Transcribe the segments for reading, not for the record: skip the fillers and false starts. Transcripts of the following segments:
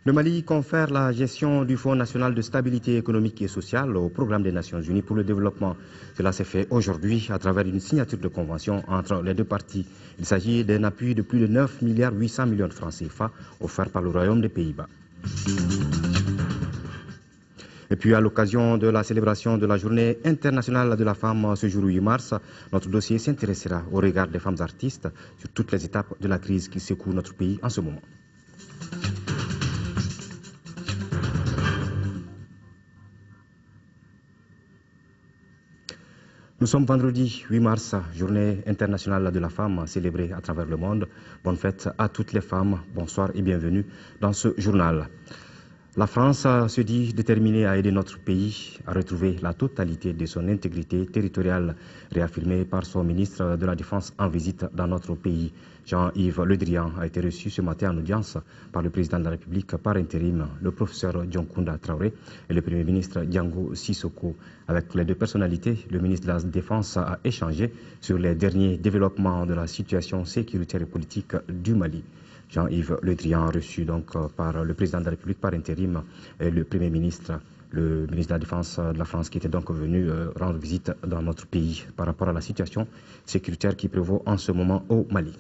Le Mali confère la gestion du Fonds national de stabilité économique et sociale au programme des Nations Unies pour le développement. Cela s'est fait aujourd'hui à travers une signature de convention entre les deux parties. Il s'agit d'un appui de plus de 9 milliards 800 millions de francs CFA offert par le Royaume des Pays-Bas. Et puis à l'occasion de la célébration de la journée internationale de la femme ce jour 8 mars, notre dossier s'intéressera au regard des femmes artistes sur toutes les étapes de la crise qui secoue notre pays en ce moment. Nous sommes vendredi 8 mars, journée internationale de la femme célébrée à travers le monde. Bonne fête à toutes les femmes, bonsoir et bienvenue dans ce journal. La France se dit déterminée à aider notre pays à retrouver la totalité de son intégrité territoriale, réaffirmée par son ministre de la Défense en visite dans notre pays. Jean-Yves Le Drian a été reçu ce matin en audience par le président de la République par intérim, le professeur Dioncounda Traoré et le premier ministre Diango Sissoko. Avec les deux personnalités, le ministre de la Défense a échangé sur les derniers développements de la situation sécuritaire et politique du Mali. Jean-Yves Le Drian, reçu donc par le président de la République par intérim et le Premier ministre, le ministre de la Défense de la France qui était donc venu rendre visite dans notre pays par rapport à la situation sécuritaire qui prévaut en ce moment au Mali.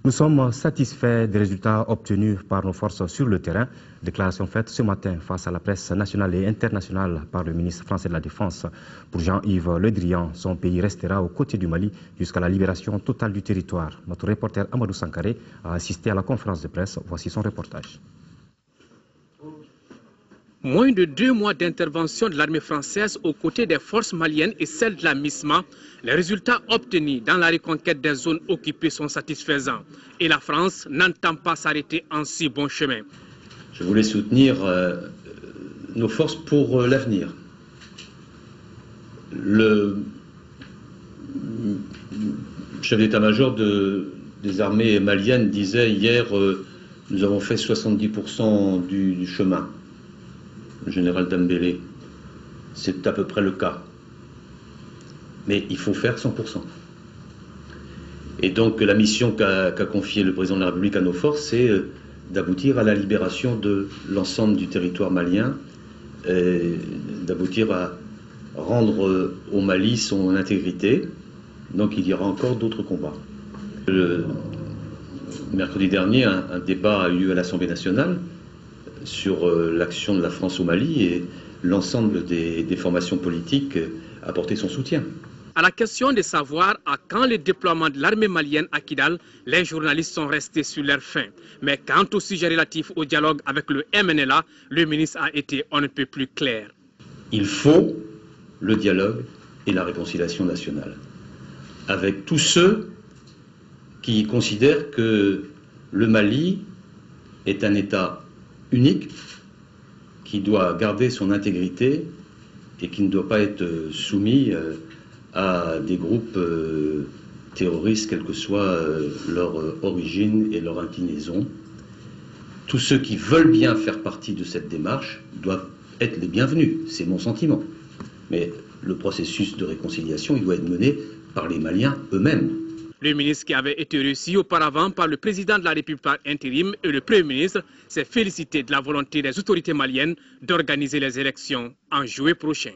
Nous sommes satisfaits des résultats obtenus par nos forces sur le terrain. Déclaration faite ce matin face à la presse nationale et internationale par le ministre français de la Défense. Pour Jean-Yves Le Drian, son pays restera aux côtés du Mali jusqu'à la libération totale du territoire. Notre reporter Amadou Sankaré a assisté à la conférence de presse. Voici son reportage. Moins de 2 mois d'intervention de l'armée française aux côtés des forces maliennes et celles de la MISMA, les résultats obtenus dans la reconquête des zones occupées sont satisfaisants. Et la France n'entend pas s'arrêter en si bon chemin. Je voulais soutenir nos forces pour l'avenir. Le chef d'état-major des armées maliennes disait hier nous avons fait 70% du chemin. Le général Dembélé, c'est à peu près le cas. Mais il faut faire 100%. Et donc la mission qu'a confiée le président de la République à nos forces, c'est d'aboutir à la libération de l'ensemble du territoire malien, d'aboutir à rendre au Mali son intégrité. Donc il y aura encore d'autres combats. Le mercredi dernier, un débat a eu lieu à l'Assemblée nationale sur l'action de la France au Mali et l'ensemble des formations politiques a apporté son soutien. À la question de savoir à quand le déploiement de l'armée malienne à Kidal, les journalistes sont restés sur leur faim. Mais quant au sujet relatif au dialogue avec le MNLA, le ministre a été on ne peut plus clair. Il faut le dialogue et la réconciliation nationale avec tous ceux qui considèrent que le Mali est un État unique, qui doit garder son intégrité et qui ne doit pas être soumis à des groupes terroristes, quelle que soit leur origine et leur inclinaison. Tous ceux qui veulent bien faire partie de cette démarche doivent être les bienvenus, c'est mon sentiment. Mais le processus de réconciliation, il doit être mené par les Maliens eux-mêmes. Le ministre qui avait été reçu auparavant par le président de la République par intérim et le Premier ministre s'est félicité de la volonté des autorités maliennes d'organiser les élections en juillet prochain.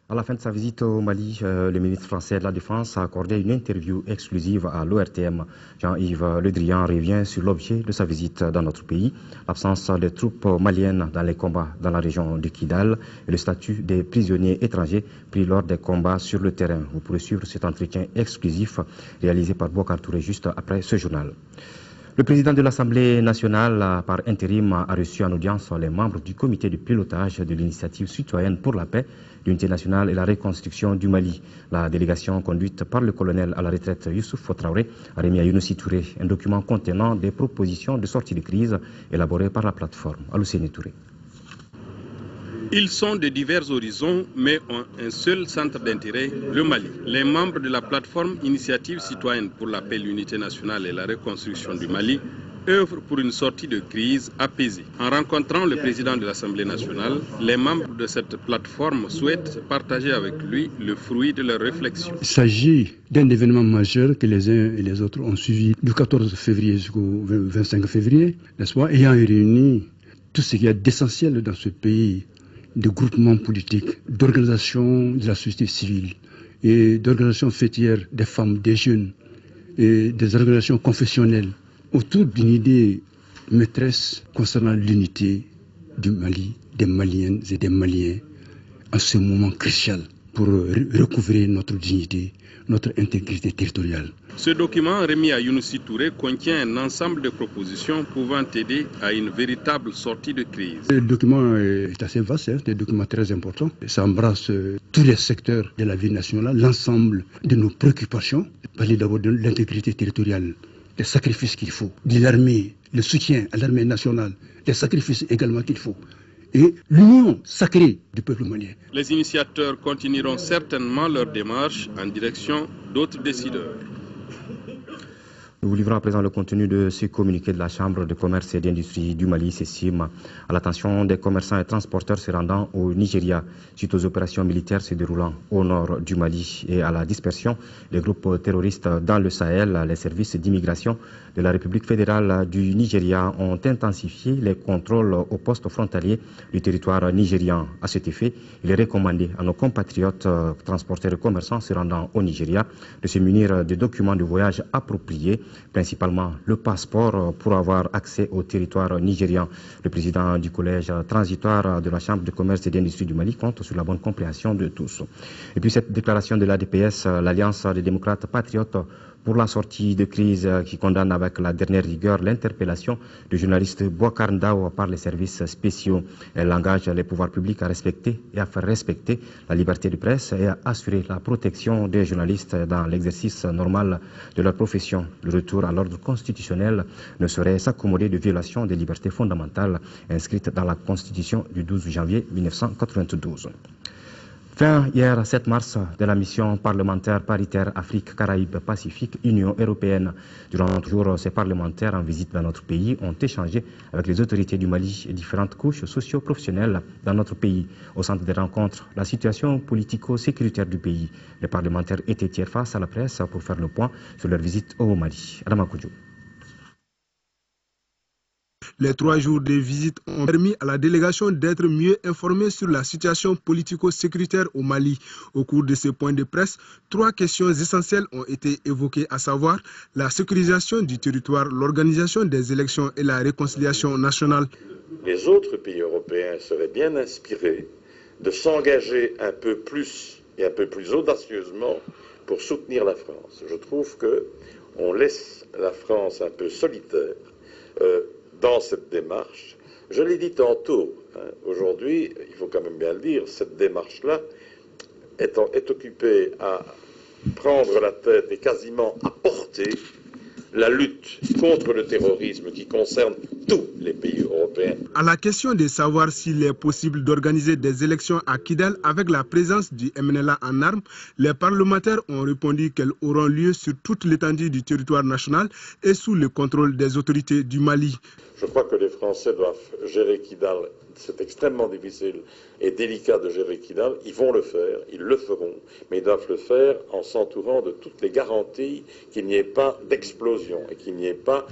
À la fin de sa visite au Mali, le ministre français de la Défense a accordé une interview exclusive à l'ORTM. Jean-Yves Le Drian revient sur l'objet de sa visite dans notre pays, l'absence des troupes maliennes dans les combats dans la région de Kidal et le statut des prisonniers étrangers pris lors des combats sur le terrain. Vous pourrez suivre cet entretien exclusif réalisé par Boubacar Touré juste après ce journal. Le président de l'Assemblée nationale, par intérim, a reçu en audience les membres du comité de pilotage de l'initiative citoyenne pour la paix, l'unité nationale et la reconstruction du Mali. La délégation conduite par le colonel à la retraite Youssouf Traoré a remis à Younousi Touré un document contenant des propositions de sortie de crise élaborées par la plateforme. Alousseni Touré. Ils sont de divers horizons, mais ont un seul centre d'intérêt, le Mali. Les membres de la plateforme Initiative citoyenne pour la paix, l'unité nationale et la reconstruction du Mali œuvre pour une sortie de crise apaisée. En rencontrant le président de l'Assemblée nationale, les membres de cette plateforme souhaitent partager avec lui le fruit de leurs réflexions. Il s'agit d'un événement majeur que les uns et les autres ont suivi du 14 février jusqu'au 25 février, n'est-ce pas, ayant réuni tout ce qu'il y a d'essentiel dans ce pays, de groupements politiques, d'organisations de la société civile et d'organisations fêtières des femmes, des jeunes et des organisations confessionnelles autour d'une idée maîtresse concernant l'unité du Mali, des Maliennes et des Maliens en ce moment crucial pour recouvrer notre dignité, notre intégrité territoriale. Ce document remis à Younousi Touré contient un ensemble de propositions pouvant aider à une véritable sortie de crise. Le document est assez vaste, c'est un document très important. Ça embrasse tous les secteurs de la vie nationale, l'ensemble de nos préoccupations. Parler d'abord de l'intégrité territoriale, des sacrifices qu'il faut, de l'armée, le soutien à l'armée nationale, des sacrifices également qu'il faut. Et l'union sacrée du peuple malien. Les initiateurs continueront certainement leur démarche en direction d'autres décideurs. Nous vous livrons à présent le contenu de ce communiqué de la Chambre de commerce et d'industrie du Mali, CECIM, à l'attention des commerçants et transporteurs se rendant au Nigeria suite aux opérations militaires se déroulant au nord du Mali et à la dispersion des groupes terroristes dans le Sahel. Les services d'immigration de la République fédérale du Nigeria ont intensifié les contrôles aux postes frontaliers du territoire nigérian. À cet effet, il est recommandé à nos compatriotes transporteurs et commerçants se rendant au Nigeria de se munir de documents de voyage appropriés, principalement le passeport pour avoir accès au territoire nigérian. Le président du collège transitoire de la Chambre de commerce et d'industrie du Mali compte sur la bonne compréhension de tous. Et puis cette déclaration de l'ADPS, l'Alliance des démocrates patriotes pour la sortie de crise, qui condamne avec la dernière rigueur l'interpellation du journaliste Bouakar Ndao par les services spéciaux. Elle engage les pouvoirs publics à respecter et à faire respecter la liberté de presse et à assurer la protection des journalistes dans l'exercice normal de leur profession. Le retour à l'ordre constitutionnel ne saurait s'accommoder de violations des libertés fondamentales inscrites dans la Constitution du 12 janvier 1992. Fin hier 7 mars de la mission parlementaire paritaire Afrique, Caraïbes, Pacifique, Union européenne. Durant toujours, ces parlementaires en visite dans notre pays ont échangé avec les autorités du Mali et différentes couches socio-professionnelles dans notre pays. Au centre des rencontres, la situation politico-sécuritaire du pays. Les parlementaires étaient hier face à la presse pour faire le point sur leur visite au Mali. Adama Koudjou. Les 3 jours de visite ont permis à la délégation d'être mieux informée sur la situation politico-sécuritaire au Mali. Au cours de ces points de presse, 3 questions essentielles ont été évoquées, à savoir la sécurisation du territoire, l'organisation des élections et la réconciliation nationale. Les autres pays européens seraient bien inspirés de s'engager un peu plus et un peu plus audacieusement pour soutenir la France. Je trouve qu'on laisse la France un peu solitaire dans cette démarche. Je l'ai dit tantôt, aujourd'hui, il faut quand même bien le dire, cette démarche-là est occupée à prendre la tête et quasiment à porter la lutte contre le terrorisme qui concerne tous les pays européens. À la question de savoir s'il est possible d'organiser des élections à Kidal avec la présence du MNLA en armes, les parlementaires ont répondu qu'elles auront lieu sur toute l'étendue du territoire national et sous le contrôle des autorités du Mali. Je crois que les Français doivent gérer Kidal. C'est extrêmement difficile et délicat de gérer Kidal. Ils vont le faire, ils le feront, mais ils doivent le faire en s'entourant de toutes les garanties qu'il n'y ait pas d'explosion et qu'il n'y ait pas,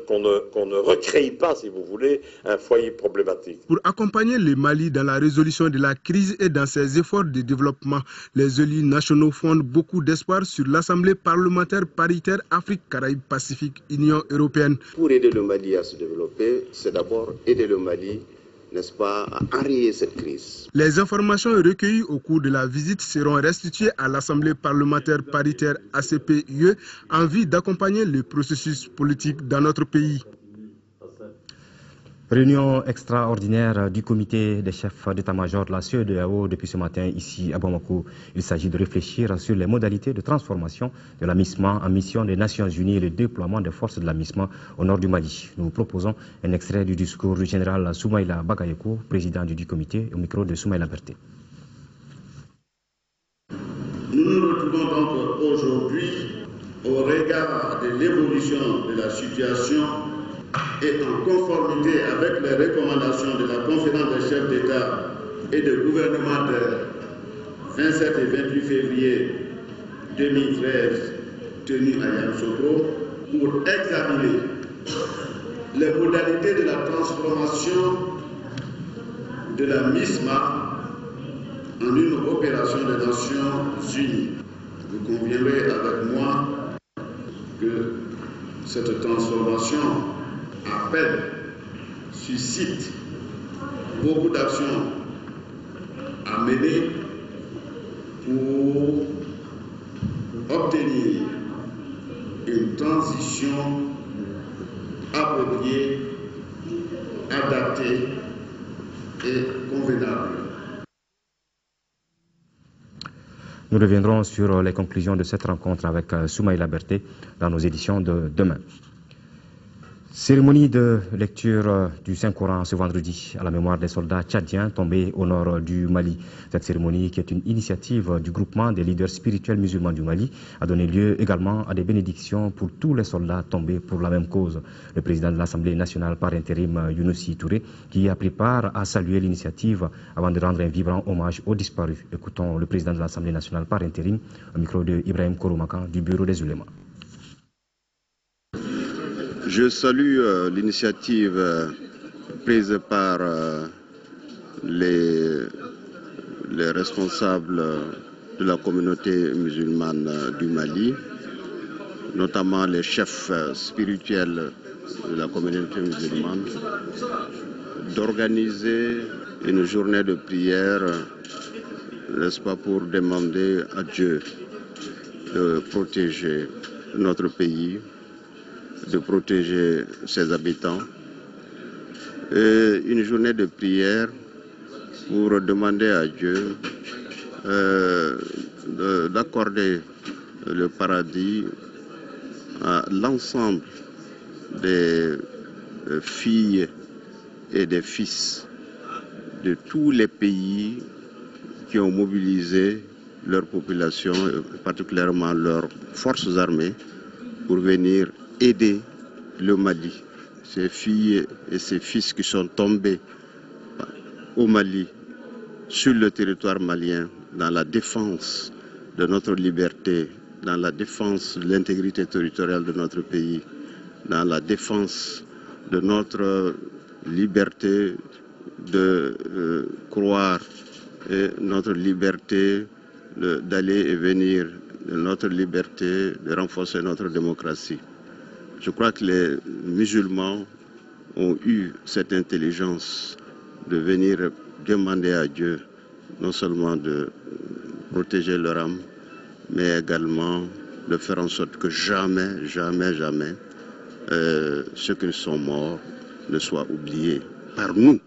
qu'on ne recrée pas, si vous voulez, un foyer problématique. Pour accompagner le Mali dans la résolution de la crise et dans ses efforts de développement, les élus nationaux fondent beaucoup d'espoir sur l'Assemblée parlementaire paritaire Afrique, Caraïbes, Pacifique, Union européenne. Pour aider le Mali à se développer, c'est d'abord aider le Mali, n'est-ce pas, à enrayer cette crise. Les informations recueillies au cours de la visite seront restituées à l'Assemblée parlementaire paritaire ACP-UE en vue d'accompagner le processus politique dans notre pays. Réunion extraordinaire du comité des chefs d'état-major de la CEDEAO depuis ce matin ici à Bamako. Il s'agit de réfléchir sur les modalités de transformation de la MISMA en mission des Nations Unies et le déploiement des forces de la MISMA au nord du Mali. Nous proposons un extrait du discours du général Soumaïla Bagayoko, président du comité, au micro de Soumaïla Berté. Nous nous retrouvons donc aujourd'hui au regard de l'évolution de la situation et en conformité avec les recommandations de la conférence des chefs d'État et de gouvernement de 27 et 28 février 2013 tenue à Yamoussoukro pour examiner les modalités de la transformation de la MISMA en une opération des Nations Unies. Vous conviendrez avec moi que cette transformation appelle, suscite beaucoup d'actions à mener pour obtenir une transition appropriée, adaptée et convenable. Nous reviendrons sur les conclusions de cette rencontre avec Soumaïla Berté dans nos éditions de demain. Cérémonie de lecture du Saint-Coran ce vendredi à la mémoire des soldats tchadiens tombés au nord du Mali. Cette cérémonie, qui est une initiative du groupement des leaders spirituels musulmans du Mali, a donné lieu également à des bénédictions pour tous les soldats tombés pour la même cause. Le président de l'Assemblée nationale par intérim, Younousi Touré, qui a pris part à saluer l'initiative avant de rendre un vibrant hommage aux disparus. Écoutons le président de l'Assemblée nationale par intérim, au micro de Ibrahim Kouroumakan du bureau des ulémas. Je salue l'initiative prise par les responsables de la communauté musulmane du Mali, notamment les chefs spirituels de la communauté musulmane, d'organiser une journée de prière, n'est-ce pas, pour demander à Dieu de protéger notre pays, de protéger ses habitants, et une journée de prière pour demander à Dieu d'accorder le paradis à l'ensemble des filles et des fils de tous les pays qui ont mobilisé leur population, et particulièrement leurs forces armées, pour venir aider le Mali. Ces filles et ces fils qui sont tombés au Mali, sur le territoire malien, dans la défense de notre liberté, dans la défense de l'intégrité territoriale de notre pays, dans la défense de notre liberté de croire et notre liberté d'aller et venir, de notre liberté de renforcer notre démocratie. Je crois que les musulmans ont eu cette intelligence de venir demander à Dieu non seulement de protéger leur âme, mais également de faire en sorte que jamais, jamais, jamais ceux qui sont morts ne soient oubliés par nous.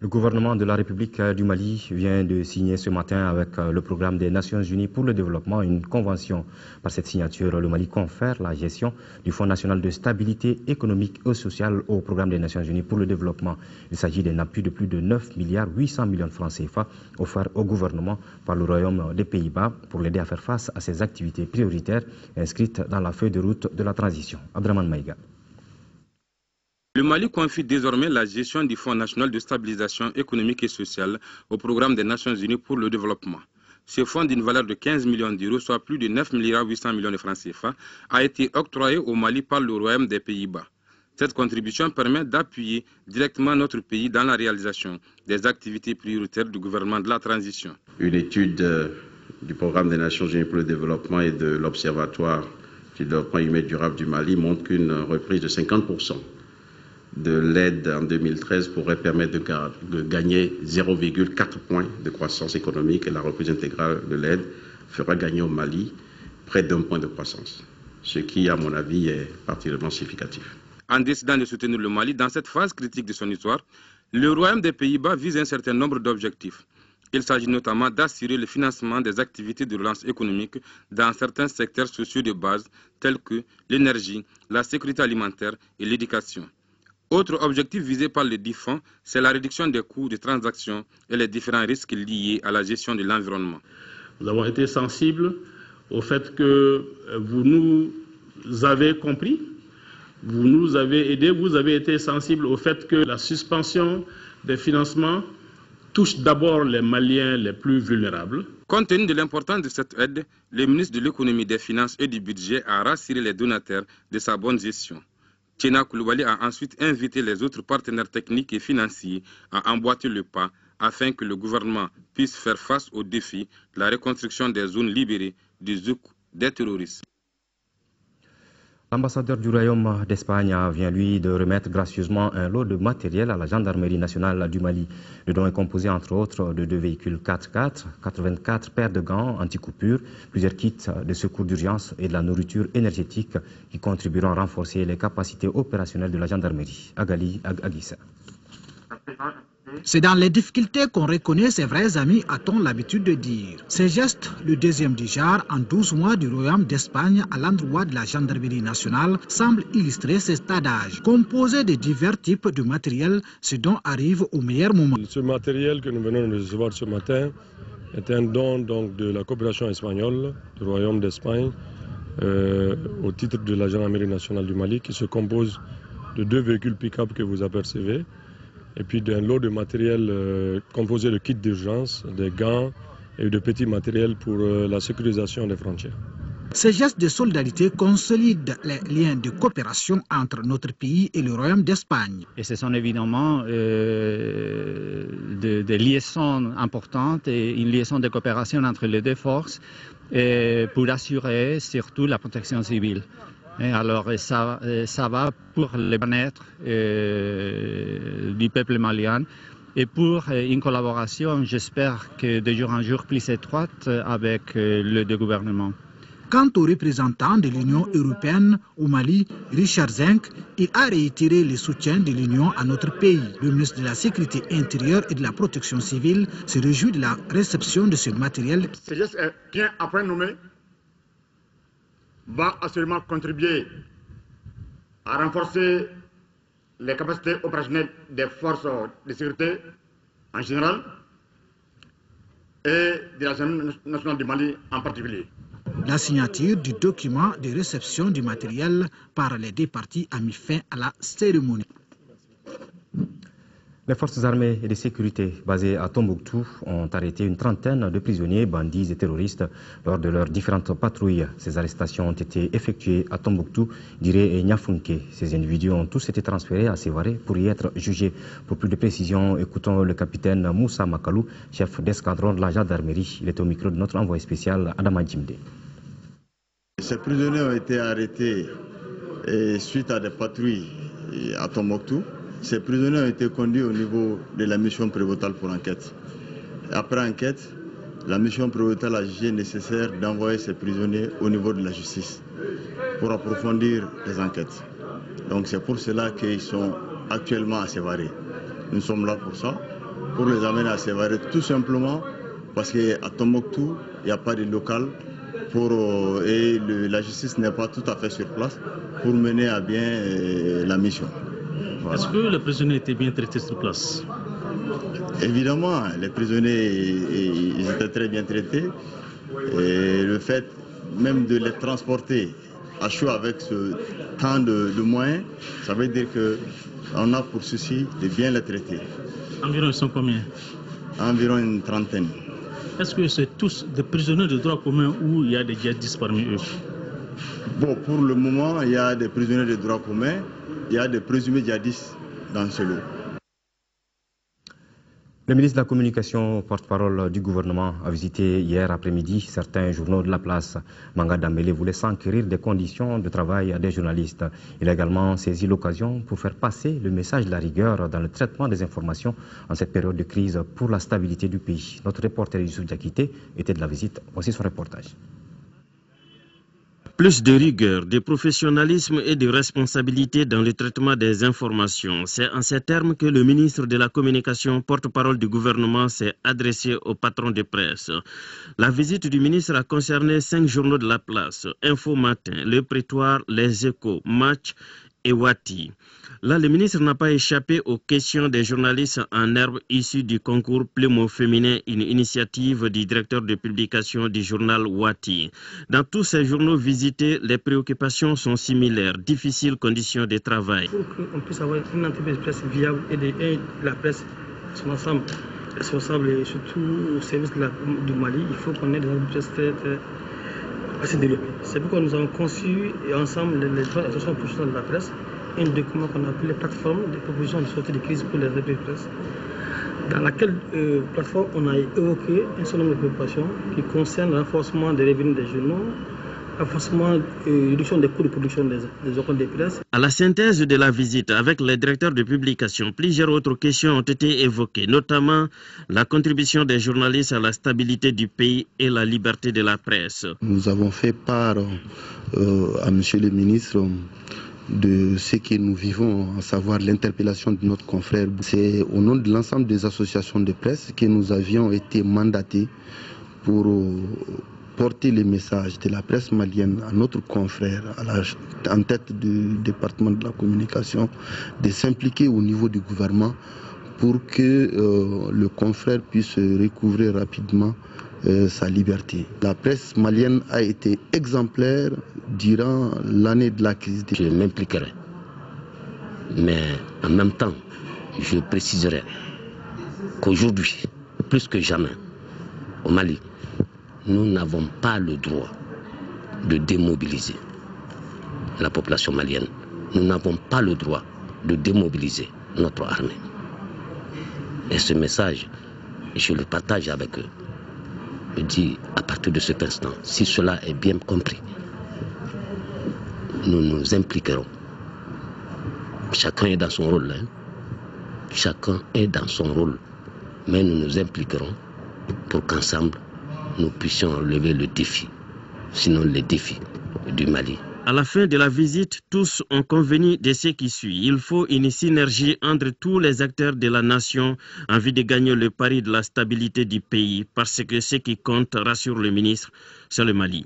Le gouvernement de la République du Mali vient de signer ce matin avec le programme des Nations Unies pour le développement une convention. Par cette signature, le Mali confère la gestion du Fonds national de stabilité économique et sociale au programme des Nations Unies pour le développement. Il s'agit d'un appui de plus de 9,8 milliards de francs CFA offerts au gouvernement par le Royaume des Pays-Bas pour l'aider à faire face à ses activités prioritaires inscrites dans la feuille de route de la transition. Abdraman Maïga. Le Mali confie désormais la gestion du Fonds national de stabilisation économique et sociale au programme des Nations Unies pour le développement. Ce fonds d'une valeur de 15 millions d'euros, soit plus de 9,8 milliards de francs CFA, a été octroyé au Mali par le Royaume des Pays-Bas. Cette contribution permet d'appuyer directement notre pays dans la réalisation des activités prioritaires du gouvernement de la transition. Une étude du programme des Nations Unies pour le développement et de l'Observatoire du développement humain durable du Mali montre qu'une reprise de 50% de l'aide en 2013 pourrait permettre de gagner 0,4 points de croissance économique, et la reprise intégrale de l'aide fera gagner au Mali près d'1 point de croissance, ce qui, à mon avis, est particulièrement significatif. En décidant de soutenir le Mali dans cette phase critique de son histoire, le Royaume des Pays-Bas vise un certain nombre d'objectifs. Il s'agit notamment d'assurer le financement des activités de relance économique dans certains secteurs sociaux de base tels que l'énergie, la sécurité alimentaire et l'éducation. Autre objectif visé par le dit fonds, c'est la réduction des coûts de transactions et les différents risques liés à la gestion de l'environnement. Nous avons été sensibles au fait que vous nous avez compris Vous nous avez aidés, vous avez été sensible au fait que la suspension des financements touche d'abord les Maliens les plus vulnérables. Compte tenu de l'importance de cette aide, le ministre de l'économie, des finances et du budget a rassuré les donataires de sa bonne gestion. Tchéna Koulibaly a ensuite invité les autres partenaires techniques et financiers à emboîter le pas afin que le gouvernement puisse faire face aux défis de la reconstruction des zones libérées du zouk des terroristes. L'ambassadeur du Royaume d'Espagne vient lui de remettre gracieusement un lot de matériel à la gendarmerie nationale du Mali. Le don est composé entre autres de 2 véhicules 4x4, 84 paires de gants anti-coupure, plusieurs kits de secours d'urgence et de la nourriture énergétique qui contribueront à renforcer les capacités opérationnelles de la gendarmerie. Agali Aguissa. C'est dans les difficultés qu'on reconnaît ses vrais amis, a-t-on l'habitude de dire. Ces gestes, le deuxième du genre en 12 mois du Royaume d'Espagne à l'endroit de la gendarmerie nationale, semble illustrer cet adage. Composé de divers types de matériel, ce don arrive au meilleur moment. Ce matériel que nous venons de recevoir ce matin est un don donc, de la coopération espagnole du Royaume d'Espagne au titre de la gendarmerie nationale du Mali qui se compose de 2 véhicules pick-up que vous apercevez et puis d'un lot de matériel composé de kits d'urgence, des gants et de petits matériels pour la sécurisation des frontières. Ces gestes de solidarité consolident les liens de coopération entre notre pays et le Royaume d'Espagne. Et ce sont évidemment des liaisons importantes et une liaison de coopération entre les deux forces pour assurer surtout la protection civile. Et alors ça va pour le bien-être du peuple malien et pour une collaboration, j'espère que de jour en jour plus étroite avec les deux gouvernements. Quant au représentant de l'Union européenne au Mali, Richard Zenk, il a réitéré le soutien de l'Union à notre pays. Le ministre de la Sécurité intérieure et de la Protection civile se réjouit de la réception de ce matériel. Ce geste est bien après nommé va assurément contribuer à renforcer les capacités opérationnelles des forces de sécurité en général et de la gendarmerie nationale du Mali en particulier. La signature du document de réception du matériel par les deux parties a mis fin à la cérémonie. Les forces armées et de sécurité basées à Tombouctou ont arrêté une trentaine de prisonniers, bandits et terroristes lors de leurs différentes patrouilles. Ces arrestations ont été effectuées à Tombouctou, Diré et Niafunké. Ces individus ont tous été transférés à Sévaré pour y être jugés. Pour plus de précisions, écoutons le capitaine Moussa Makalou, chef d'escadron de la gendarmerie. Il est au micro de notre envoyé spécial Adama Djimde. Ces prisonniers ont été arrêtés suite à des patrouilles à Tombouctou. Ces prisonniers ont été conduits au niveau de la mission prévôtale pour enquête. Après enquête, la mission prévôtale a jugé nécessaire d'envoyer ces prisonniers au niveau de la justice pour approfondir les enquêtes. Donc c'est pour cela qu'ils sont actuellement à Sévaré. Nous sommes là pour ça, pour les amener à Sévaré tout simplement parce qu'à Tombouctou, il n'y a pas de local et la justice n'est pas tout à fait sur place pour mener à bien la mission. Voilà. Est-ce que les prisonniers étaient bien traités sur place? Évidemment, les prisonniers ils étaient très bien traités. Et le fait même de les transporter à chaud avec ce tant de moyens, ça veut dire qu'on a pour souci de bien les traiter. Environ ils sont combien? Environ une trentaine. Est-ce que c'est tous des prisonniers de droit commun ou il y a des djihadistes parmi eux? Bon, pour le moment, il y a des prisonniers de droit commun. Il y a des présumés djihadistes dans ce lot. Le ministre de la Communication, porte-parole du gouvernement, a visité hier après-midi certains journaux de la place. Manga Dambélé voulait s'enquérir des conditions de travail des journalistes. Il a également saisi l'occasion pour faire passer le message de la rigueur dans le traitement des informations en cette période de crise pour la stabilité du pays. Notre reporter Youssouf Diakité était de la visite. Voici son reportage. Plus de rigueur, de professionnalisme et de responsabilité dans le traitement des informations. C'est en ces termes que le ministre de la Communication, porte-parole du gouvernement, s'est adressé au patron de presse. La visite du ministre a concerné 5 journaux de la place, Info Matin, Le Prétoire, Les Échos, Match et Wati. Là, le ministre n'a pas échappé aux questions des journalistes en herbe issus du concours Plumeau féminin, une initiative du directeur de publication du journal Wati. Dans tous ces journaux visités, les préoccupations sont similaires, difficiles conditions de travail. Pour qu'on puisse avoir une entreprise de presse viable et la presse, son ensemble responsable et surtout au service du Mali, il faut qu'on ait des entreprises très assez développées. C'est pourquoi nous avons conçu ensemble les associations professionnelles de la presse un document qu'on appelle plateforme de propositions de sortie de crise pour les entreprises de presse, dans laquelle plateforme on a évoqué un certain nombre de préoccupations qui concernent le renforcement des revenus des journaux, renforcement et réduction des coûts de production des organes de presse. À la synthèse de la visite avec les directeurs de publication, plusieurs autres questions ont été évoquées, notamment la contribution des journalistes à la stabilité du pays et la liberté de la presse. Nous avons fait part à Monsieur le ministre de ce que nous vivons, à savoir l'interpellation de notre confrère. C'est au nom de l'ensemble des associations de presse que nous avions été mandatés pour porter les messages de la presse malienne à notre confrère en tête du département de la communication, de s'impliquer au niveau du gouvernement pour que le confrère puisse recouvrer rapidement sa liberté. La presse malienne a été exemplaire durant l'année de la crise. Je m'impliquerai, mais en même temps, je préciserai qu'aujourd'hui, plus que jamais, au Mali, nous n'avons pas le droit de démobiliser la population malienne. Nous n'avons pas le droit de démobiliser notre armée. Et ce message, je le partage avec eux. Je dis, à partir de cet instant, si cela est bien compris, nous nous impliquerons. Chacun est dans son rôle. Chacun est dans son rôle. Mais nous nous impliquerons pour qu'ensemble, nous puissions relever le défi, sinon les défis du Mali. À la fin de la visite, tous ont convenu de ce qui suit. Il faut une synergie entre tous les acteurs de la nation en vue de gagner le pari de la stabilité du pays, parce que ce qui compte, rassure le ministre, c'est le Mali.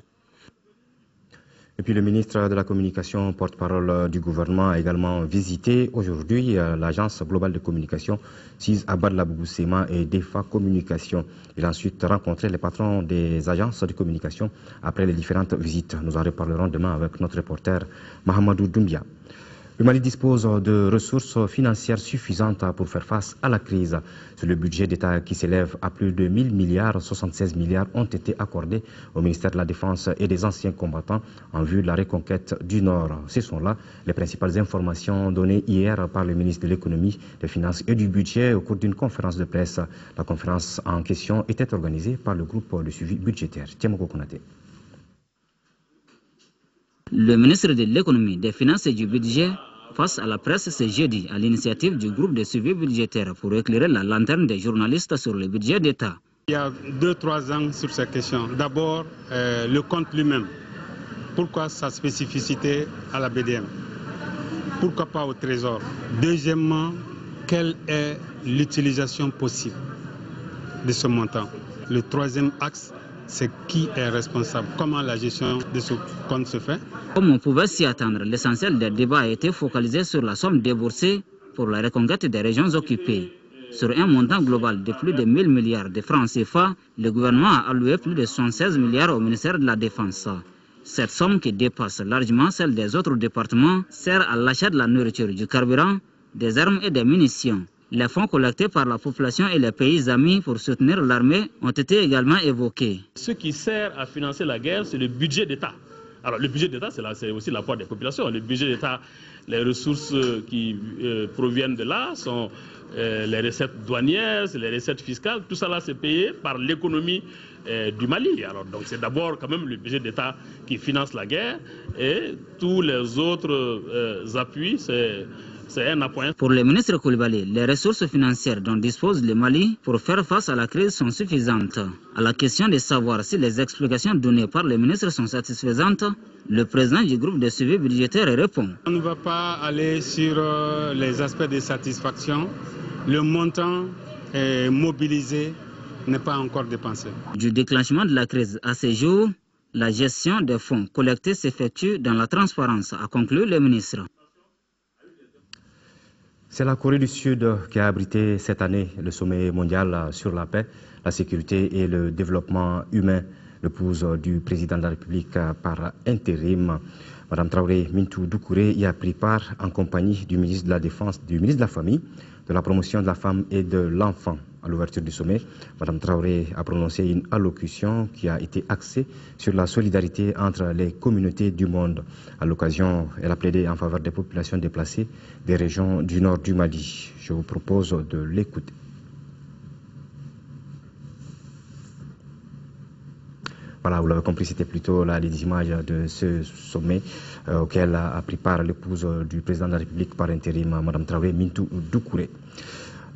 Et puis le ministre de la Communication, porte-parole du gouvernement, a également visité aujourd'hui l'agence globale de communication, CIS Abadla Bouboussema et DEFA Communication. Il a ensuite rencontré les patrons des agences de communication après les différentes visites. Nous en reparlerons demain avec notre reporter Mahamadou Doumbia. Le Mali dispose de ressources financières suffisantes pour faire face à la crise. Sur le budget d'État qui s'élève à plus de 1000 milliards, 76 milliards ont été accordés au ministère de la Défense et des anciens combattants en vue de la reconquête du Nord. Ce sont là les principales informations données hier par le ministre de l'Économie, des Finances et du Budget au cours d'une conférence de presse. La conférence en question était organisée par le groupe de suivi budgétaire. Tiamoko Konaté. Le ministre de l'Économie, des Finances et du Budget face à la presse ce jeudi à l'initiative du groupe de suivi budgétaire pour éclairer la lanterne des journalistes sur le budget d'État. Il y a 2-3 ans sur cette question. D'abord, le compte lui-même. Pourquoi sa spécificité à la BDM? Pourquoi pas au Trésor? Deuxièmement, quelle est l'utilisation possible de ce montant? Le troisième axe, c'est qui est responsable, comment la gestion de ce compte se fait. Comme on pouvait s'y attendre, l'essentiel des débats a été focalisé sur la somme déboursée pour la reconquête des régions occupées. Sur un montant global de plus de 1000 milliards de francs CFA, le gouvernement a alloué plus de 76 milliards au ministère de la Défense. Cette somme, qui dépasse largement celle des autres départements, sert à l'achat de la nourriture, du carburant, des armes et des munitions. Les fonds collectés par la population et les pays amis pour soutenir l'armée ont été également évoqués. Ce qui sert à financer la guerre, c'est le budget d'État. Alors le budget d'État, c'est aussi l'apport des populations. Le budget d'État, les ressources qui proviennent de là sont les recettes douanières, les recettes fiscales. Tout ça là, c'est payé par l'économie du Mali. Alors donc c'est d'abord quand même le budget d'État qui finance la guerre et tous les autres appuis, c'est un appoint. Pour le ministre Koulibaly, les ressources financières dont dispose le Mali pour faire face à la crise sont suffisantes. À la question de savoir si les explications données par le ministre sont satisfaisantes, le président du groupe de suivi budgétaire répond. On ne va pas aller sur les aspects de satisfaction. Le montant mobilisé n'est pas encore dépensé. Du déclenchement de la crise à ce jour, la gestion des fonds collectés s'effectue dans la transparence, a conclu le ministre. C'est la Corée du Sud qui a abrité cette année le sommet mondial sur la paix, la sécurité et le développement humain, l'épouse du président de la République par intérim. Madame Traoré Mintou Doucouré y a pris part en compagnie du ministre de la Défense, du ministre de la Famille, de la Promotion de la Femme et de l'Enfant. À l'ouverture du sommet, Madame Traoré a prononcé une allocution qui a été axée sur la solidarité entre les communautés du monde. À l'occasion, elle a plaidé en faveur des populations déplacées des régions du nord du Mali. Je vous propose de l'écouter. Voilà, vous l'avez compris, c'était plutôt là les images de ce sommet auquel a pris part l'épouse du président de la République par intérim, Madame Traoré Mintou Doucouré.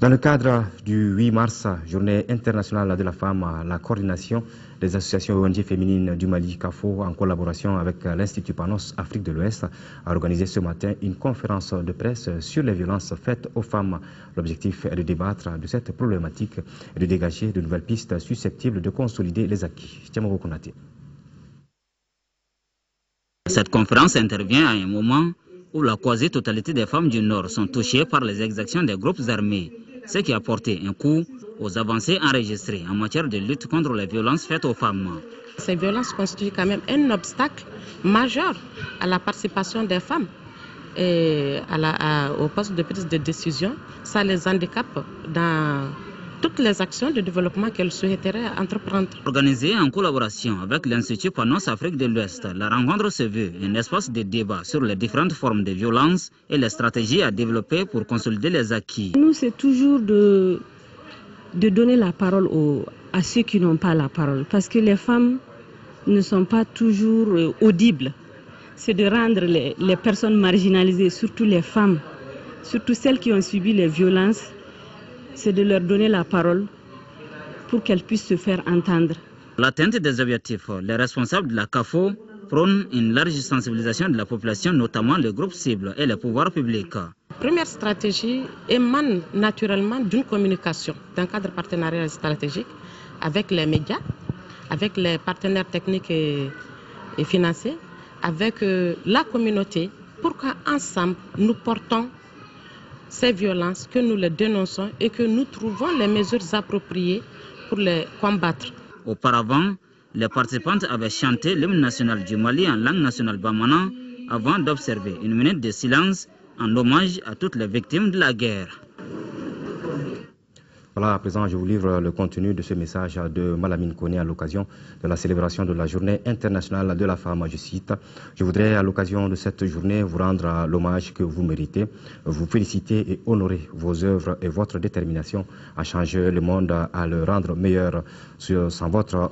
Dans le cadre du 8 mars, Journée internationale de la femme, la coordination des associations ONG féminines du Mali, CAFO, en collaboration avec l'Institut Panos Afrique de l'Ouest, a organisé ce matin une conférence de presse sur les violences faites aux femmes. L'objectif est de débattre de cette problématique et de dégager de nouvelles pistes susceptibles de consolider les acquis. Tiamoro Konaté. Cette conférence intervient à un moment où la quasi-totalité des femmes du Nord sont touchées par les exactions des groupes armés, ce qui a porté un coup aux avancées enregistrées en matière de lutte contre les violences faites aux femmes. Ces violences constituent quand même un obstacle majeur à la participation des femmes et au poste de prise de décision. Ça les handicape dans toutes les actions de développement qu'elles souhaiteraient entreprendre. Organisée en collaboration avec l'Institut Panos Afrique de l'Ouest, la rencontre se veut un espace de débat sur les différentes formes de violence et les stratégies à développer pour consolider les acquis. Nous, c'est toujours de donner la parole à ceux qui n'ont pas la parole, parce que les femmes ne sont pas toujours audibles. C'est de rendre les personnes marginalisées, surtout les femmes, surtout celles qui ont subi les violences, c'est de leur donner la parole pour qu'elles puissent se faire entendre. L'atteinte des objectifs, les responsables de la CAFO prônent une large sensibilisation de la population, notamment les groupes cibles et les pouvoirs publics. La première stratégie émane naturellement d'une communication, d'un cadre partenarial stratégique avec les médias, avec les partenaires techniques et financiers, avec la communauté, pour qu'ensemble nous portons ces violences, que nous les dénonçons et que nous trouvons les mesures appropriées pour les combattre. Auparavant, les participantes avaient chanté l'hymne national du Mali en langue nationale bamana avant d'observer une minute de silence en hommage à toutes les victimes de la guerre. Voilà, à présent, je vous livre le contenu de ce message de Malamine Koné à l'occasion de la célébration de la Journée internationale de la femme. Je cite: je voudrais, à l'occasion de cette journée, vous rendre l'hommage que vous méritez, vous féliciter et honorer vos œuvres et votre détermination à changer le monde, à le rendre meilleur. Sans votre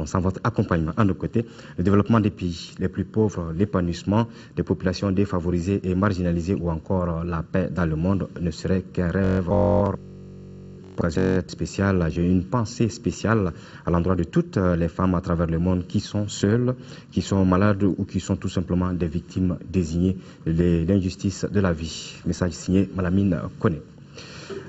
sans votre accompagnement à nos côtés, le développement des pays les plus pauvres, l'épanouissement des populations défavorisées et marginalisées ou encore la paix dans le monde ne serait qu'un rêve. Pour cette spéciale, j'ai une pensée spéciale à l'endroit de toutes les femmes à travers le monde qui sont seules, qui sont malades ou qui sont tout simplement des victimes désignées de l'injustice de la vie. Message signé Malamine Koné.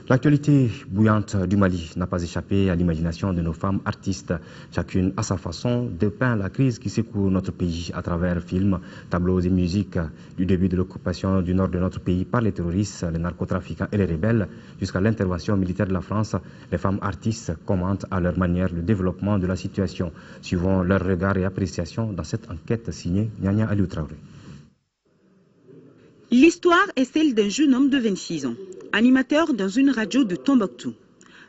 L'actualité bouillante du Mali n'a pas échappé à l'imagination de nos femmes artistes. Chacune à sa façon dépeint la crise qui secoue notre pays à travers films, tableaux et musiques. Du début de l'occupation du nord de notre pays par les terroristes, les narcotrafiquants et les rebelles, jusqu'à l'intervention militaire de la France, les femmes artistes commentent à leur manière le développement de la situation. Suivons leur regard et appréciation dans cette enquête signée Nyanya Aliou Traoré. L'histoire est celle d'un jeune homme de 26 ans, animateur dans une radio de Tombouctou.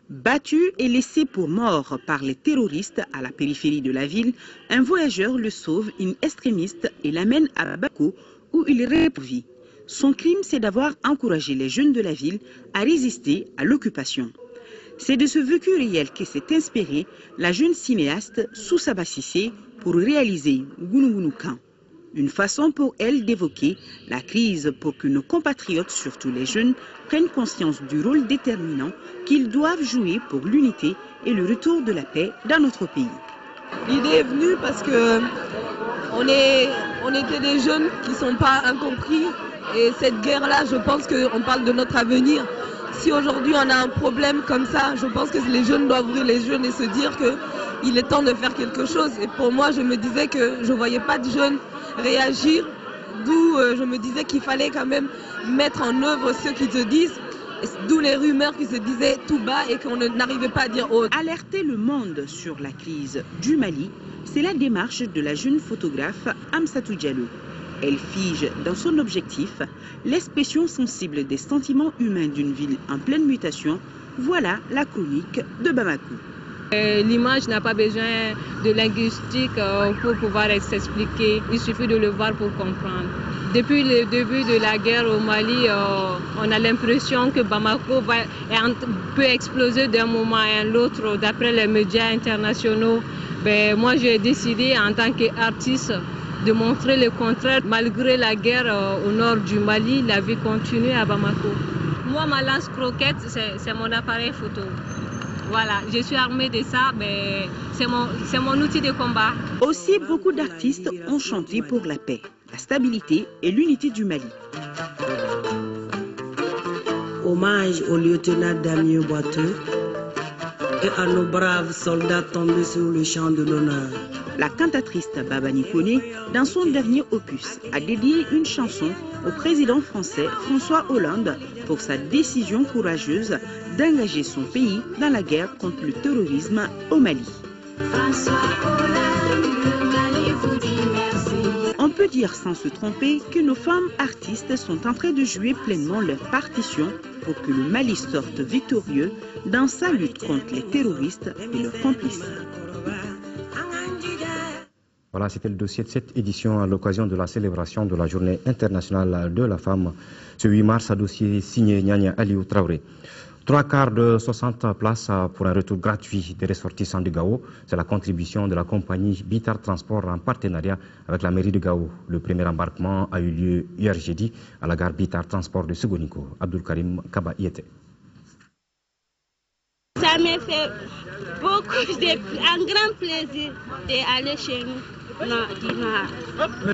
Battu et laissé pour mort par les terroristes à la périphérie de la ville, un voyageur le sauve, une extrémiste, et l'amène à Bako où il reste pour vie. Son crime, c'est d'avoir encouragé les jeunes de la ville à résister à l'occupation. C'est de ce vécu réel que s'est inspirée la jeune cinéaste Sousa Bassissé pour réaliser Gounou-Gounou-Kan. Une façon pour elle d'évoquer la crise pour que nos compatriotes, surtout les jeunes, prennent conscience du rôle déterminant qu'ils doivent jouer pour l'unité et le retour de la paix dans notre pays. L'idée est venue parce que on était des jeunes qui ne sont pas incompris et cette guerre-là, je pense qu'on parle de notre avenir. Si aujourd'hui on a un problème comme ça, je pense que les jeunes doivent ouvrir les yeux et se dire qu'il est temps de faire quelque chose. Et pour moi, je me disais que je ne voyais pas de jeunes réagir D'où je me disais qu'il fallait quand même mettre en œuvre ce qu'ils te disent. D'où les rumeurs qui se disaient tout bas et qu'on n'arrivait pas à dire haut. Alerter le monde sur la crise du Mali, c'est la démarche de la jeune photographe Amsatou Diallo. Elle fige dans son objectif l'expression sensible des sentiments humains d'une ville en pleine mutation. Voilà la chronique de Bamako. L'image n'a pas besoin de linguistique pour pouvoir s'expliquer. Il suffit de le voir pour comprendre. Depuis le début de la guerre au Mali, on a l'impression que Bamako peut exploser d'un moment à l'autre. D'après les médias internationaux, moi j'ai décidé en tant qu'artiste de montrer le contraire. Malgré la guerre au nord du Mali, la vie continue à Bamako. Moi, ma lance croquette, c'est mon appareil photo. Voilà, je suis armée de ça, mais c'est mon outil de combat. Aussi, beaucoup d'artistes ont chanté pour la paix, la stabilité et l'unité du Mali. Hommage au lieutenant Damien Boiteux et à nos braves soldats tombés sur le champ de l'honneur. La cantatrice Baba Nikone, dans son dernier opus, a dédié une chanson au président français François Hollande pour sa décision courageuse d'engager son pays dans la guerre contre le terrorisme au Mali. François Hollande, le Mali vous dit merci. On peut dire sans se tromper que nos femmes artistes sont en train de jouer pleinement leur partition pour que le Mali sorte victorieux dans sa lutte contre les terroristes et leurs complices. Voilà, c'était le dossier de cette édition à l'occasion de la célébration de la Journée internationale de la femme. Ce 8 mars, un dossier signé Nyanya Aliou Traoré. 3/4 de 60 places pour un retour gratuit des ressortissants de Gao. C'est la contribution de la compagnie Bitar Transport en partenariat avec la mairie de Gao. Le premier embarquement a eu lieu hier jeudi à la gare Bitar Transport de Segoniko. Abdul Karim Kaba y était. Ça me fait un grand plaisir d'aller chez nous.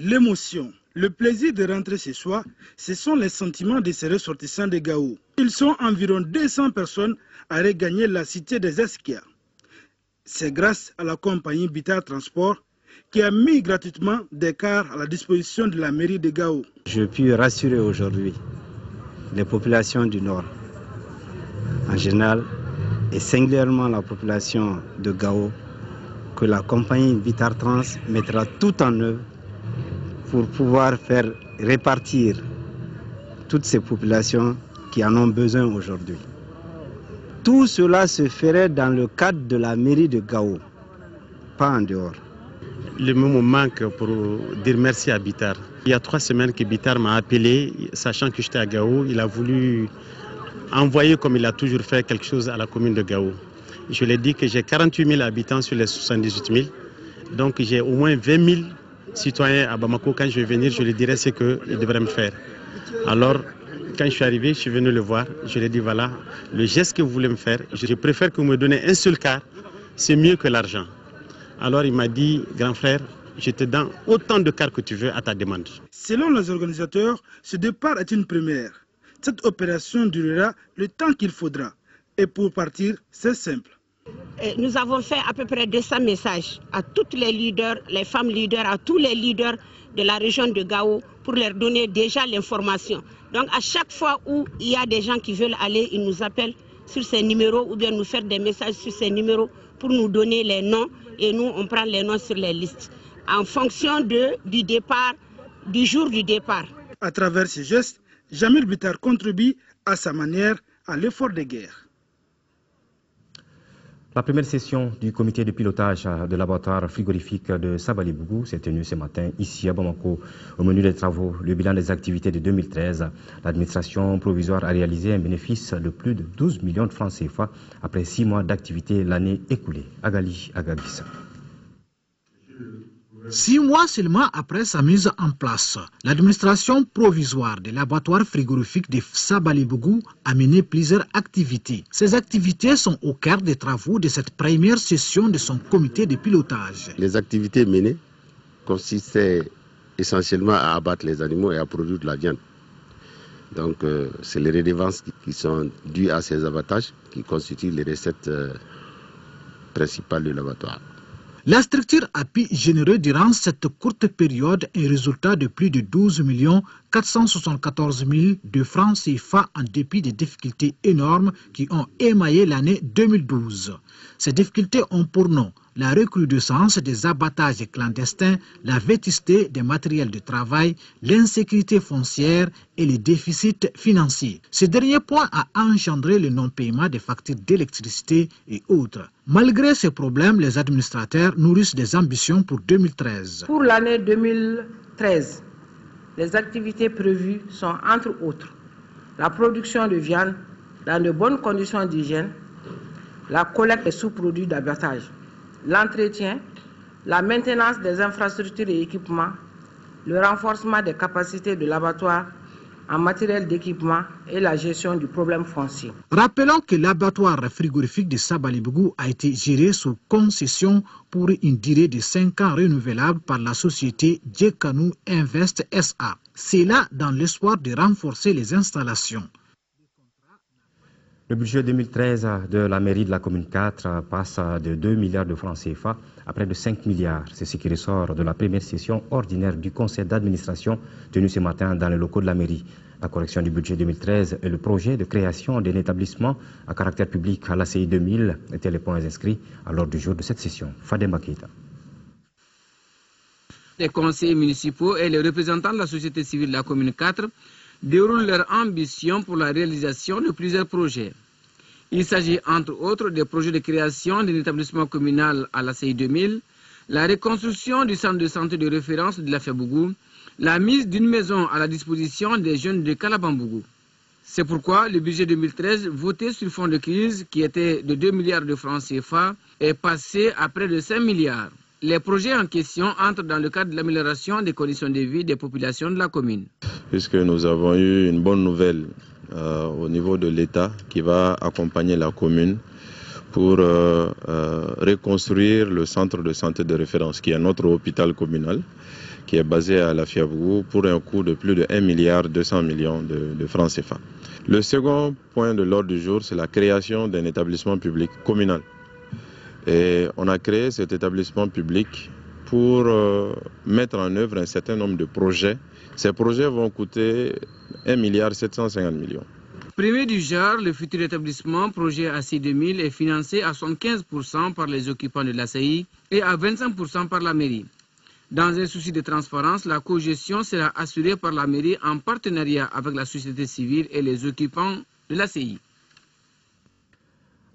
L'émotion, le plaisir de rentrer chez soi, ce sont les sentiments de ces ressortissants de Gao. Ils sont environ 200 personnes à regagner la cité des Esquia. C'est grâce à la compagnie Bitar Transport qui a mis gratuitement des cars à la disposition de la mairie de Gao. Je puis rassurer aujourd'hui les populations du Nord en général et singulièrement la population de Gao que la compagnie Bitar Trans mettra tout en œuvre pour pouvoir faire répartir toutes ces populations qui en ont besoin aujourd'hui. Tout cela se ferait dans le cadre de la mairie de Gao, pas en dehors. Le moment manque pour dire merci à Bitar. Il y a 3 semaines que Bitar m'a appelé, sachant que j'étais à Gao, il a voulu envoyer, comme il a toujours fait, quelque chose à la commune de Gao. Je lui ai dit que j'ai 48 000 habitants sur les 78 000. Donc j'ai au moins 20 000 citoyens à Bamako. Quand je vais venir, je lui dirai ce qu'il devrait me faire. Alors, quand je suis arrivé, je suis venu le voir. Je lui ai dit, voilà, le geste que vous voulez me faire, je préfère que vous me donnez un seul car. C'est mieux que l'argent. Alors il m'a dit, grand frère, je te donne autant de cars que tu veux à ta demande. Selon les organisateurs, ce départ est une première. Cette opération durera le temps qu'il faudra. Et pour partir, c'est simple. Nous avons fait à peu près 200 messages à toutes les leaders, les femmes leaders, à tous les leaders de la région de Gao pour leur donner déjà l'information. Donc à chaque fois où il y a des gens qui veulent aller, ils nous appellent sur ces numéros ou bien nous faire des messages sur ces numéros pour nous donner les noms et nous on prend les noms sur les listes en fonction du départ, du jour du départ. À travers ces gestes, Jamil Bitar contribue à sa manière à l'effort de guerre. La première session du comité de pilotage de l'abattoir frigorifique de Sabali-Bougou s'est tenue ce matin ici à Bamako. Au menu des travaux, le bilan des activités de 2013. L'administration provisoire a réalisé un bénéfice de plus de 12 millions de francs CFA après 6 mois d'activité l'année écoulée. Agali Agagissa. 6 mois seulement après sa mise en place, l'administration provisoire de l'abattoir frigorifique de Sabali-Bougou a mené plusieurs activités. Ces activités sont au cœur des travaux de cette première session de son comité de pilotage. Les activités menées consistaient essentiellement à abattre les animaux et à produire de la viande. Donc c'est les redevances qui sont dues à ces abattages qui constituent les recettes principales de l'abattoir. La structure appui généreux durant cette courte période est résultat de plus de 12 474 000 de francs CFA en dépit des difficultés énormes qui ont émaillé l'année 2012. Ces difficultés ont pour nom la recrudescence des abattages clandestins, la vétusté des matériels de travail, l'insécurité foncière et les déficits financiers. Ce dernier point a engendré le non-paiement des factures d'électricité et autres. Malgré ces problèmes, les administrateurs nourrissent des ambitions pour 2013. Pour l'année 2013, les activités prévues sont entre autres la production de viande dans de bonnes conditions d'hygiène, la collecte des sous-produits d'abattage, l'entretien, la maintenance des infrastructures et équipements, le renforcement des capacités de l'abattoir en matériel d'équipement et la gestion du problème foncier. Rappelons que l'abattoir frigorifique de Sabalibougou a été géré sous concession pour une durée de 5 ans renouvelable par la société Djekanou Invest SA. C'est là dans l'espoir de renforcer les installations. Le budget 2013 de la mairie de la commune 4 passe de 2 milliards de francs CFA à près de 5 milliards. C'est ce qui ressort de la première session ordinaire du conseil d'administration tenue ce matin dans les locaux de la mairie. La correction du budget 2013 et le projet de création d'un établissement à caractère public à l'ACI 2000 étaient les points inscrits à l'ordre du jour de cette session. Fadema Keita. Les conseillers municipaux et les représentants de la société civile de la commune 4 déroulent leur ambition pour la réalisation de plusieurs projets. Il s'agit entre autres des projets de création d'un établissement communal à la CI 2000, la reconstruction du centre de santé de référence de la Fiabougou, la mise d'une maison à la disposition des jeunes de Kalabambougou. C'est pourquoi le budget 2013 voté sur fond de crise, qui était de 2 milliards de francs CFA, est passé à près de 5 milliards. Les projets en question entrent dans le cadre de l'amélioration des conditions de vie des populations de la commune. Puisque nous avons eu une bonne nouvelle au niveau de l'État qui va accompagner la commune pour reconstruire le centre de santé de référence qui est notre hôpital communal qui est basé à la Fiabougou pour un coût de plus de 1 milliard 200 millions de francs CFA. Le second point de l'ordre du jour, c'est la création d'un établissement public communal. Et on a créé cet établissement public pour mettre en œuvre un certain nombre de projets. Ces projets vont coûter 1 milliard 750 millions. Premier du genre, le futur établissement projet ACI 2000 est financé à 75% par les occupants de l'ACI et à 25% par la mairie. Dans un souci de transparence, la cogestion sera assurée par la mairie en partenariat avec la société civile et les occupants de l'ACI.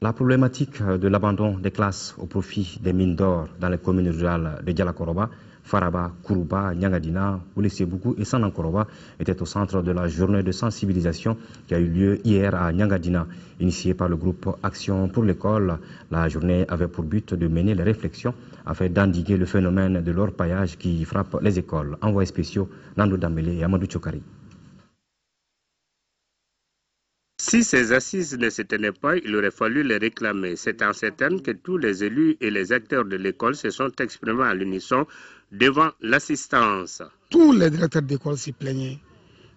La problématique de l'abandon des classes au profit des mines d'or dans les communes rurales de Dialakoroba, Faraba, Kourouba, Nyangadina, Oulessebougou et Sanankoroba était au centre de la journée de sensibilisation qui a eu lieu hier à Nyangadina. Initiée par le groupe Action pour l'école, la journée avait pour but de mener les réflexions afin d'endiguer le phénomène de l'orpaillage qui frappe les écoles. Envoyés spéciaux Nando Dambélé et Amadou Chokari. Si ces assises ne se tenaient pas, il aurait fallu les réclamer. C'est en ces termes que tous les élus et les acteurs de l'école se sont exprimés à l'unisson devant l'assistance. Tous les directeurs d'école s'y plaignaient.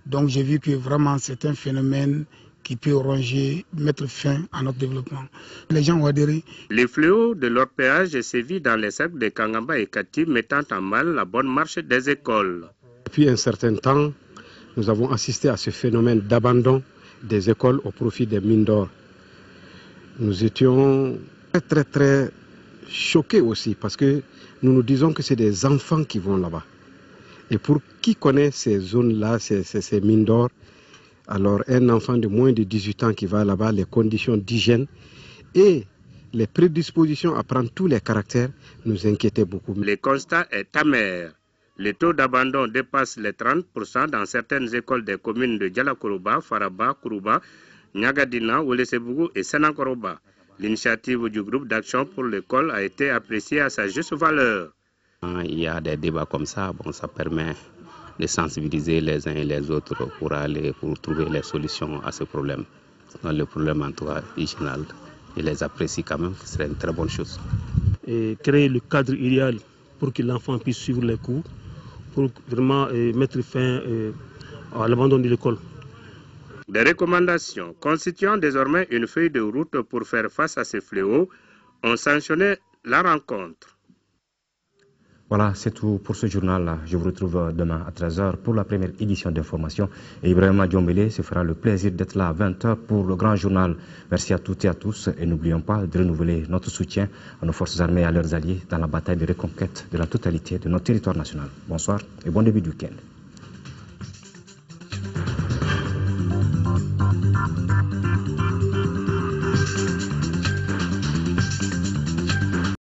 Donc j'ai vu que vraiment c'est un phénomène qui peut ronger, mettre fin à notre développement. Les gens ont adhéré. Les fléaux de l'orpaillage sévit dans les cercles de Kangamba et Kati, mettant en mal la bonne marche des écoles. Depuis un certain temps, nous avons assisté à ce phénomène d'abandon des écoles au profit des mines d'or. Nous étions très choqués aussi parce que nous nous disons que c'est des enfants qui vont là-bas. Et pour qui connaît ces zones-là, ces mines d'or, alors un enfant de moins de 18 ans qui va là-bas, les conditions d'hygiène et les prédispositions à prendre tous les caractères nous inquiétaient beaucoup. Le constat est amer. Le taux d'abandon dépasse les 30% dans certaines écoles des communes de Dialakoroba, Faraba, Kourouba, Nyagadina, Oulessebougou et Sanankoroba. L'initiative du groupe d'action pour l'école a été appréciée à sa juste valeur. Il y a des débats comme ça, ça permet de sensibiliser les uns et les autres pour trouver les solutions à ce problème. Donc, le problème en tout cas hygiénal, il les apprécie quand même, ce serait une très bonne chose. Et créer le cadre idéal pour que l'enfant puisse suivre les cours, pour vraiment mettre fin à l'abandon de l'école. Des recommandations constituant désormais une feuille de route pour faire face à ces fléaux ont sanctionné la rencontre. Voilà, c'est tout pour ce journal. Je vous retrouve demain à 13h pour la première édition d'information. Et Ibrahima Diombele se fera le plaisir d'être là à 20h pour le grand journal. Merci à toutes et à tous. Et n'oublions pas de renouveler notre soutien à nos forces armées et à leurs alliés dans la bataille de reconquête de la totalité de notre territoire national. Bonsoir et bon début du week-end.